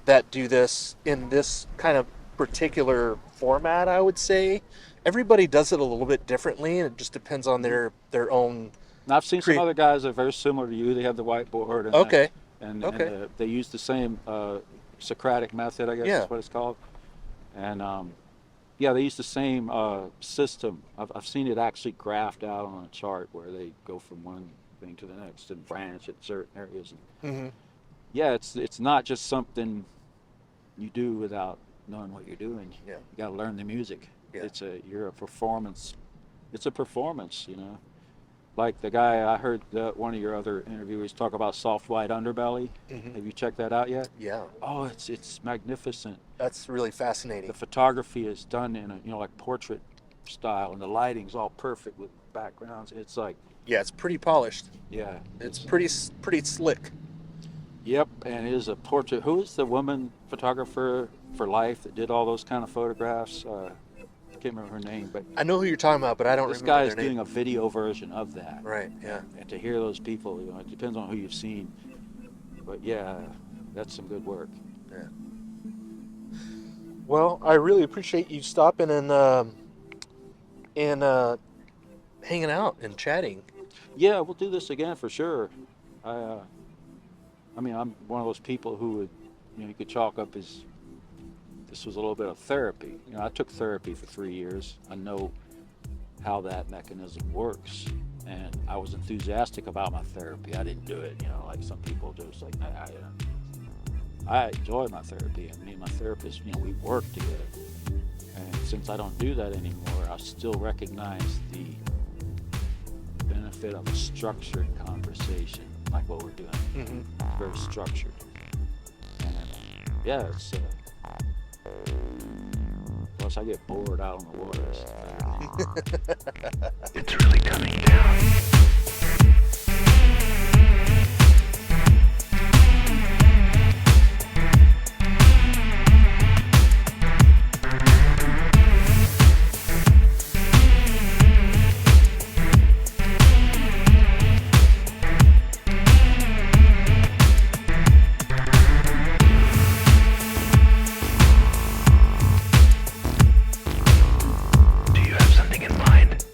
that do this in this kind of particular format. I would say everybody does it a little bit differently, and it just depends on their own. And I've seen some other guys that are very similar to you. They have the whiteboard. And Okay. And Okay. they use the same Socratic method, I guess Yeah. is what it's called. And yeah, they use the same system. I've seen it actually graphed out on a chart where they go from one thing to the next and branch at certain areas. Mm-hmm. Yeah, it's not just something you do without knowing what you're doing. Yeah. You got to learn the music. Yeah. You're a performance. It's a performance, you know. Like the guy I heard one of your other interviewers talk about soft white underbelly. Mm-hmm. Have you checked that out yet? Yeah. Oh, it's magnificent. That's really fascinating. The photography is done in a like portrait style, and the lighting's all perfect with backgrounds. It's like, Yeah, it's pretty polished. yeah, It's pretty slick. yep. And it is a portrait. Who is the woman photographer for life that did all those kind of photographs? I can't remember her name, but I know who you're talking about, but I don't this remember guy is their name. doing a video version of that. Right. Yeah. And to hear those people, you know, it depends on who you've seen. But yeah, that's some good work. Yeah. Well, I really appreciate you stopping and hanging out and chatting. Yeah, we'll do this again for sure. I mean, I'm one of those people who would, you know, you could chalk up as this was a little bit of therapy. You know, I took therapy for 3 years. I know how that mechanism works, and I was enthusiastic about my therapy. I didn't do it, you know, like some people just like, nah, you know. I enjoy my therapy, and me and my therapist, you know, we work together. And since I don't do that anymore, I still recognize the benefit of a structured conversation, like what we're doing. Mm-hmm. It's very structured. And yeah, it's plus I get bored out on the water. It's really coming down. Do you have something in mind?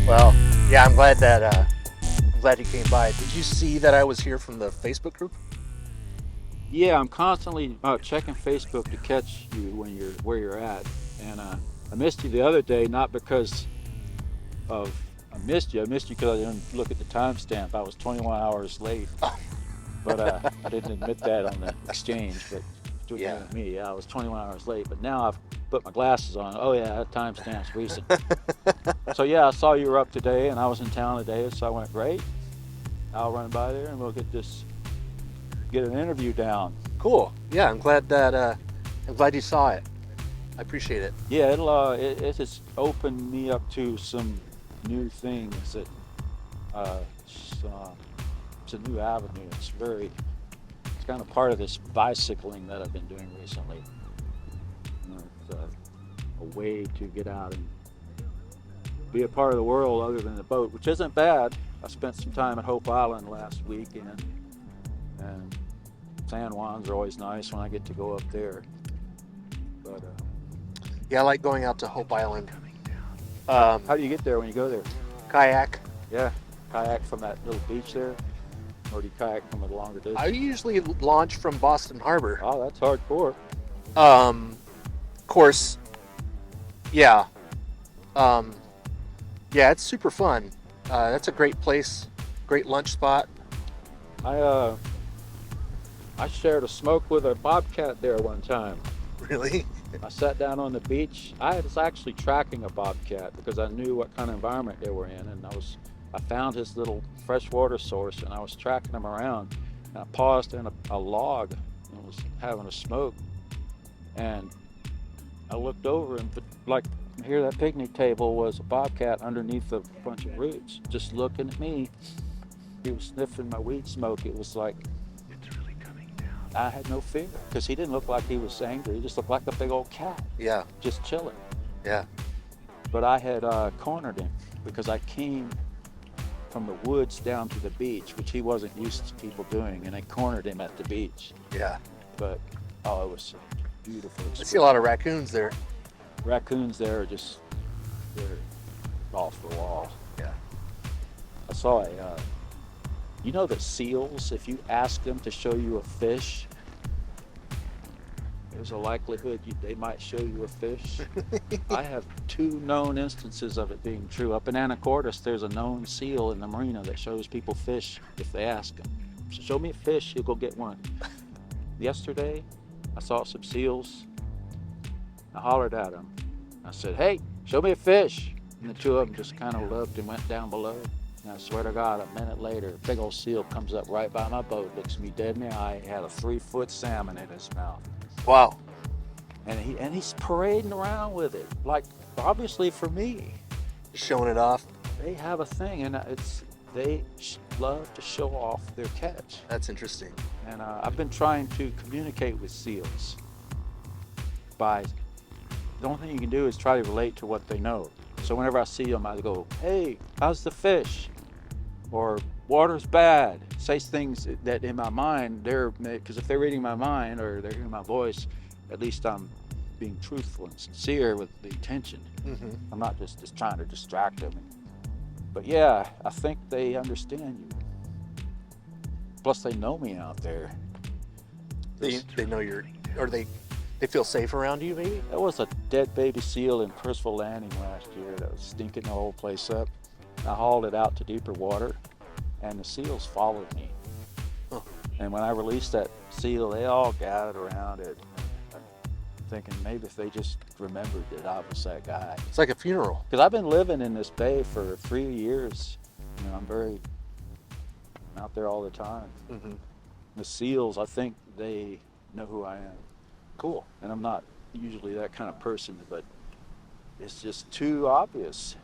Well, yeah, I'm glad you came by. Did you see that I was here from the Facebook group? Yeah, I'm constantly checking Facebook to catch you when you're where you're at, and I missed you the other day, not because of I missed you because I didn't look at the timestamp. I was 21 hours late, but I didn't admit that on the exchange. But between you and me, yeah, I was 21 hours late. But now I've put my glasses on. Oh yeah, that timestamp's recent. So yeah, I saw you were up today, and I was in town today, so I went, great. I'll run by there, and we'll get an interview down. Cool. Yeah, I'm glad you saw it. I appreciate it. Yeah, it has opened me up to some new things that it's a new avenue. It's kind of part of this bicycling that I've been doing recently. You know, it's a way to get out and be a part of the world other than the boat, which isn't bad. I spent some time at Hope Island last weekend, and San Juans are always nice when I get to go up there. But Yeah, I like going out to Hope Island. how do you get there when you go there? Kayak. Yeah. kayak from that little beach there? Or do you kayak from a longer distance? I usually launch from Boston Harbor. Oh, that's hardcore. Of course, yeah. Yeah, it's super fun. That's a great place, great lunch spot. I shared a smoke with a bobcat there one time. Really? I sat down on the beach. I was actually tracking a bobcat because I knew what kind of environment they were in, and I found his little freshwater source, and I was tracking him around. And I paused in a log and was having a smoke, and I looked over, and like here, that picnic table was a bobcat underneath a bunch of roots, just looking at me. He was sniffing my weed smoke. It was like, It's really coming down. I had no fear because he didn't look like he was angry. He just looked like a big old cat, Yeah, just chilling. yeah. But I had cornered him because I came from the woods down to the beach, which he wasn't used to people doing, and I cornered him at the beach. Yeah. But it was a beautiful I experience. see a lot of raccoons there. Raccoons there are they're off the wall. Yeah. I saw you know that seals, if you ask them to show you a fish, there's a likelihood they might show you a fish. I have 2 known instances of it being true. Up in Anacortes, there's a known seal in the marina that shows people fish if they ask him. So show me a fish, you'll go get one. Yesterday, I saw some seals. I hollered at them. I said, hey, show me a fish. And the 2 of them just kind of looked and went down below. And I swear to God, a minute later, a big old seal comes up right by my boat, looks me dead in the eye, had a 3-foot salmon in his mouth. Wow. And he's parading around with it, like obviously for me. Showing it off. They have a thing, and they love to show off their catch. That's interesting. And I've been trying to communicate with seals by, the only thing you can do is try to relate to what they know. So whenever I see them, I go, hey, how's the fish? Or water's bad. Say things that in my mind, because if they're reading my mind or they're hearing my voice, at least I'm being truthful and sincere with the intention. Mm-hmm. I'm not just trying to distract them. But yeah, I think they understand you. Plus they know me out there. They know they feel safe around you, maybe? There was a dead baby seal in Percival Landing last year that was stinking the whole place up. I hauled it out to deeper water, and the seals followed me. Oh. And when I released that seal, they all gathered around it, thinking maybe if they just remembered that I was that guy. It's like a funeral. Because I've been living in this bay for 3 years. You know, I'm out there all the time. Mm-hmm. The seals, I think they know who I am. Cool. And I'm not usually that kind of person, but it's just too obvious.